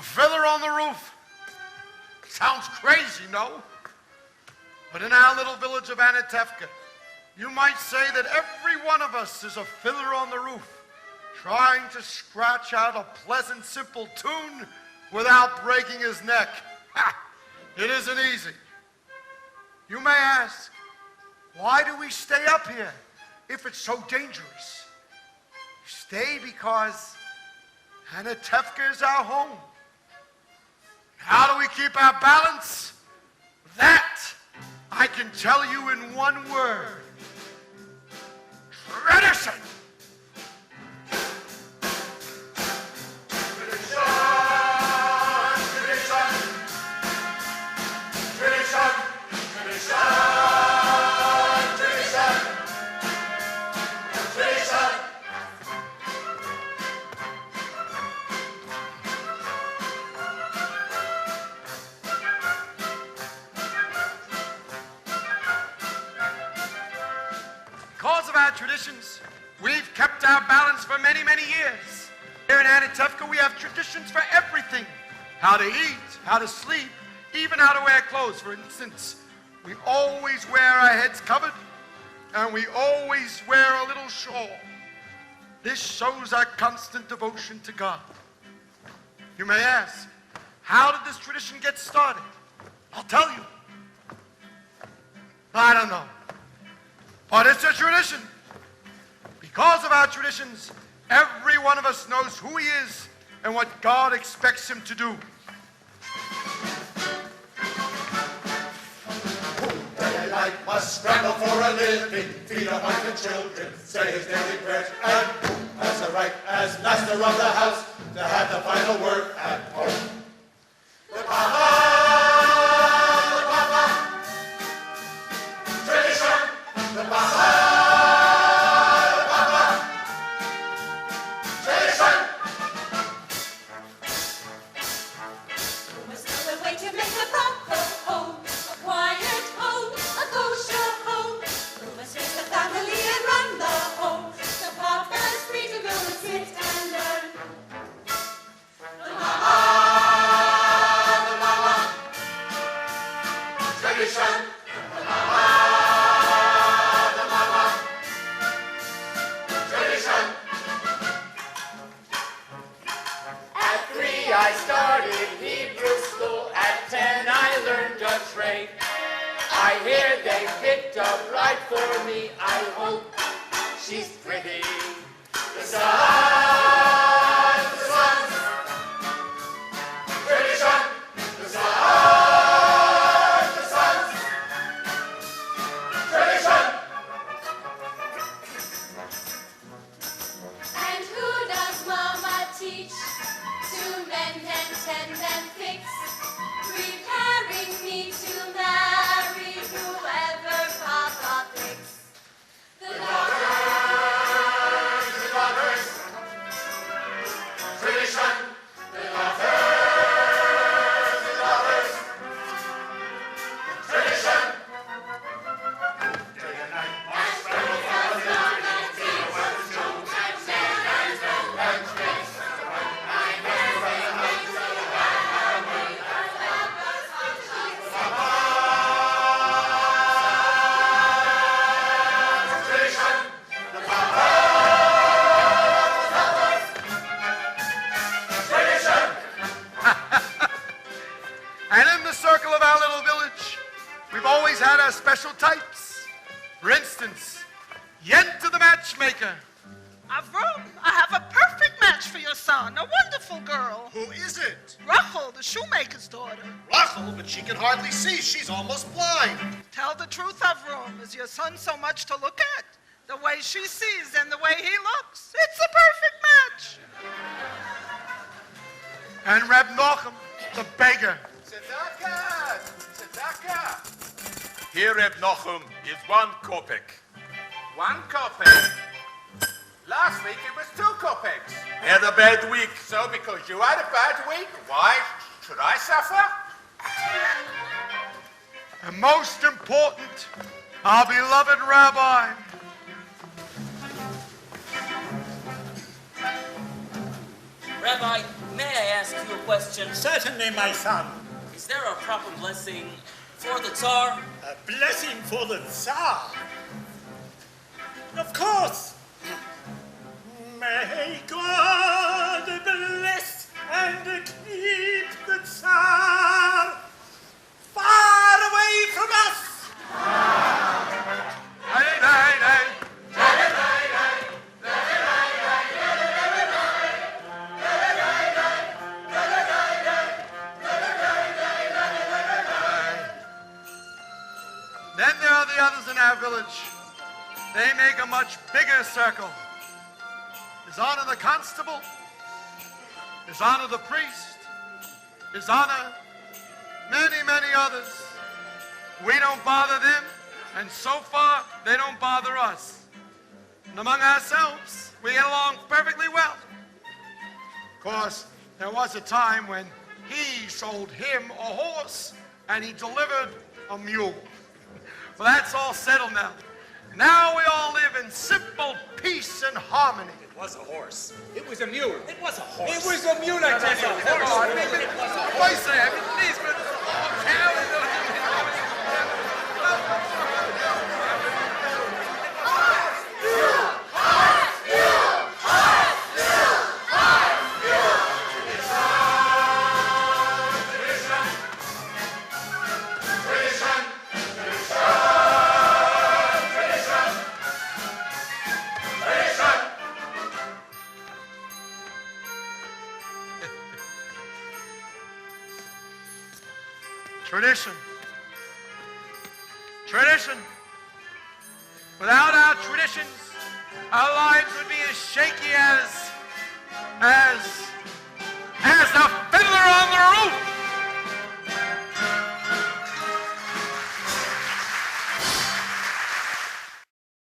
fiddler on the roof. Sounds crazy, no? But in our little village of Tevye, you might say that every one of us is a fiddler on the roof, trying to scratch out a pleasant, simple tune without breaking his neck. Ha! It isn't easy. You may ask, why do we stay up here if it's so dangerous? We stay because Tevye is our home. How do we keep our balance? That I can tell you in one word. Tradition! Traditions. We've kept our balance for many, many years. Here in Tevye, we have traditions for everything. How to eat, how to sleep, even how to wear clothes. For instance, we always wear our heads covered, and we always wear a little shawl. This shows our constant devotion to God. You may ask, how did this tradition get started? I'll tell you. I don't know. But it's a tradition. Because of our traditions, every one of us knows who he is and what God expects him to do. Day and night must scramble for a living, feed a wife and children, say his daily prayers, and has the right as master of the house to have the final word at home. The Papa, tradition, the Papa. For me, I hope she's pretty. The sun, tradition. The sun, tradition. And who does Mama teach to mend and tend and fix, preparing me to marry whoever Papa picks? The daughters, tradition, the daughters, tradition. Day and night, must scramble for a living, feed a wife and children, say his daily prayers, and tricks. Circle of our little village, we've always had our special types. For instance, Yente the matchmaker. Avram, I have a perfect match for your son, a wonderful girl. Who is it? Rachel, the shoemaker's daughter. Rachel, but she can hardly see. She's almost blind. Tell the truth, Avram. Is your son so much to look at? The way she sees and the way he looks. It's a perfect match. And Reb Nochem, the beggar. Tzedakah! Here, Reb Nochem, is 1 kopek. 1 kopek? Last week it was 2 kopeks. Had a bad week. So because you had a bad week, why should I suffer? And most important, our beloved Rabbi. Rabbi, may I ask ask you a question? Certainly, my son. Is there a proper blessing for the Tsar? A blessing for the Tsar? Of course. May God bless and keep the Tsar far away from us. Then there are the others in our village. They make a much bigger circle. His Honor the Constable, His Honor the Priest, His Honor many, many others. We don't bother them, and so far, they don't bother us. And among ourselves, we get along perfectly well. Of course, there was a time when he sold him a horse, and he delivered a mule. Well, that's all settled now. Now we all live in simple peace and harmony. It was a horse. It was a mule. It was a horse. It was a mule, I tell you. What say? I mean, please, but this is a long Tradition. Tradition. Without our traditions, our lives would be as shaky as a fiddler on